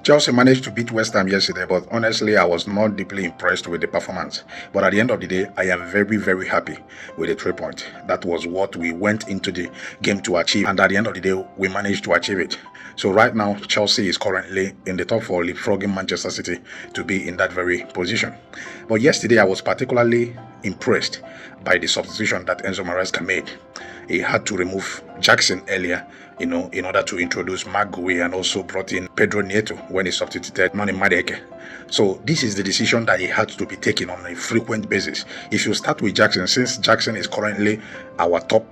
Chelsea managed to beat Westham yesterday, but honestly, I was not deeply impressed with the performance. But at the end of the day, I am very, very happy with the 3 points. That was what we went into the game to achieve, and at the end of the day, we managed to achieve it. So right now, Chelsea is currently in the top four, leapfrogging Manchester City to be in that very position. But yesterday, I was particularly impressed by the substitution that Enzo Maresca made. He had to remove Jackson earlier, in order to introduce Madueke, and also brought in Pedro Nieto when he substituted Madueke. So this is the decision that he had to be taken on a frequent basis. If you start with Jackson, since Jackson is currently our top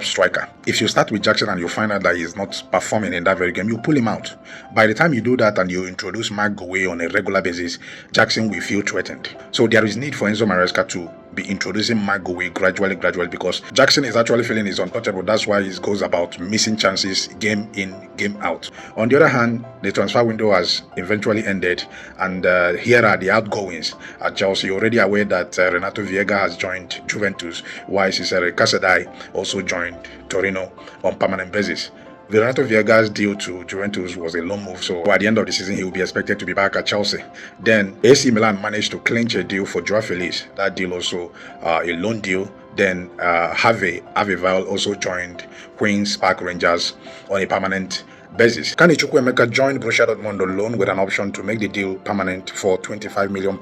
striker, if you start with Jackson and you find out that he's not performing in that very game, you pull him out. By the time you do that and you introduce Madueke on a regular basis, Jackson will feel threatened. So there is need for Enzo Maresca to be introducing Madueke gradually, because Jackson is actually feeling he's untouchable. That's why he goes about missing chances game in, game out. On the other hand, the transfer window has eventually ended, and here are the outgoings at Chelsea. You're already aware that Renato Viega has joined Juventus, while Cesare Casadei also joined Torino on permanent basis. Renato Viega's deal to Juventus was a loan move, so at the end of the season he will be expected to be back at Chelsea. Then AC Milan managed to clinch a deal for Joao Felix. That deal also a loan deal. Then Harvey Vile also joined Queen's Park Rangers on a permanent basis. Kani Chukwuemeka joined Borussia Dortmund on loan with an option to make the deal permanent for £25 million.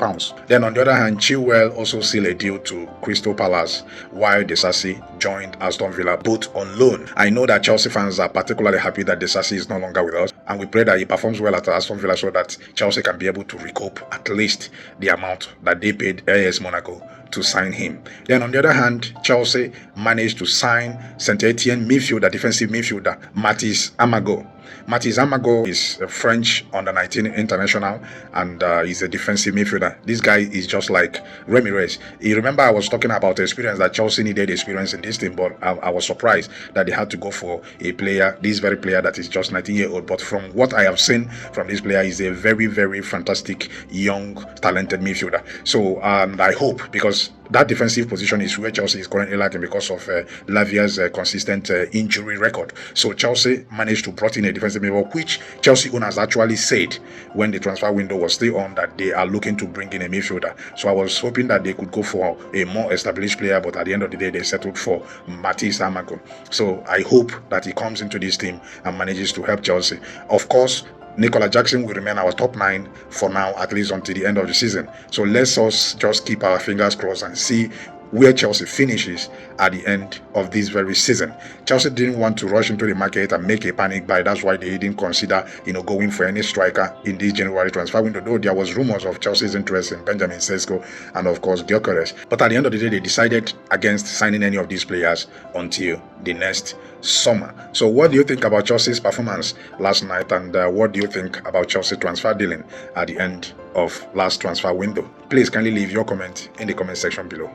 Then on the other hand, Chilwell also sealed a deal to Crystal Palace, while Desasi joined Aston Villa, both on loan. I know that Chelsea fans are particularly happy that Desasi is no longer with us, and we pray that he performs well at Aston Villa so that Chelsea can be able to recoup at least the amount that they paid AS Monaco to sign him. Then on the other hand, Chelsea managed to sign Saint Etienne defensive midfielder Mathis Amougou. Mathis Amougou is a French under-19 international, and he's a defensive midfielder. This guy is just like Ramirez. You remember I was talking about the experience, that Chelsea needed experience in this team, but I was surprised that they had to go for a player, this very player that is just 19-year-old. But from what I have seen from this player, he's a very, very fantastic, young, talented midfielder. So I hope, because that defensive position is where Chelsea is currently lacking because of Lavia's consistent injury record. So Chelsea managed to brought in a defensive midfielder, which Chelsea owners actually said when the transfer window was still on that they are looking to bring in a midfielder. So I was hoping that they could go for a more established player, but at the end of the day, they settled for Mathis Amougou. So I hope that he comes into this team and manages to help Chelsea. Of course, Nicola Jackson will remain our top 9 for now, at least until the end of the season. So let's us just keep our fingers crossed and see where Chelsea finishes at the end of this very season. Chelsea didn't want to rush into the market and make a panic buy. That's why they didn't consider, going for any striker in this January transfer window, though there was rumors of Chelsea's interest in Benjamin Sesko and of course Gyökeres. But at the end of the day, they decided against signing any of these players until the next summer. So what do you think about Chelsea's performance last night, and what do you think about Chelsea transfer dealing at the end of last transfer window? Please kindly leave your comment in the comment section below.